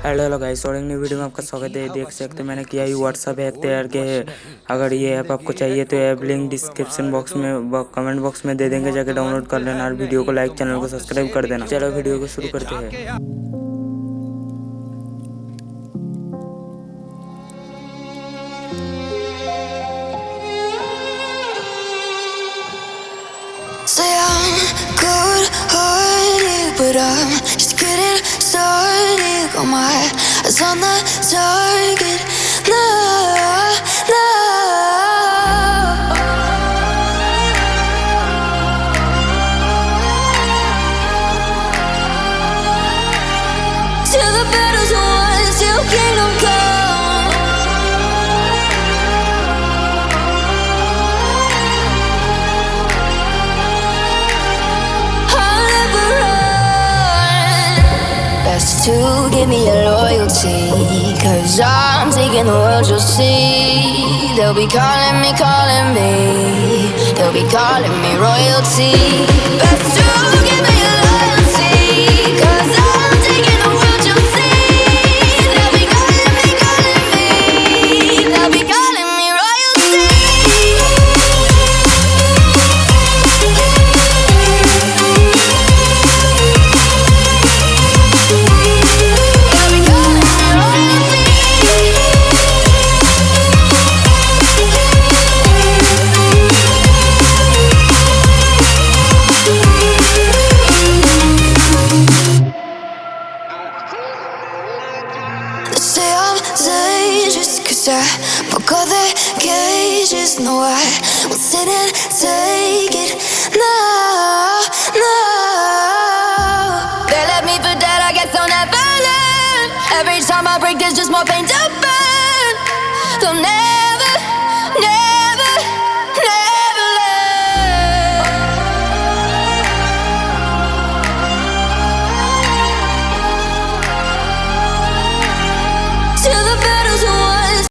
Hello guys, और एक नई वीडियो में आपका स्वागत है। देख सकते हैं मैंने किया ही व्हाट्सअप हैक तैयार के है। अगर ये ऐप आपको चाहिए तो ऐप लिंक डिस्क्रिप्शन बॉक्स में कमेंट बॉक्स में दे देंगे, जाके डाउनलोड कर लेना और वीडियो को लाइक, चैनल को सब्सक्राइब कर देना। चलो वीडियो को शुरू करते हैं। Say I'm good-hearted, but I'm just getting started. Got my eyes on the target. No, no. Till the battle's won, till kingdom come. Best to give me your loyalty, 'cause I'm taking the world, you'll see. They'll be calling me, they'll be calling me royalty. Best to give me your loyalty, 'cause I'm taking the world, you'll see. They'll be calling me, they'll be calling me royalty. Say I'm dangerous, 'cause I broke all the cages. No, I won't sit and take it. No, no. They left me for dead, I guess I'll never learn. Every time I break, there's just more pain to burn. They'll never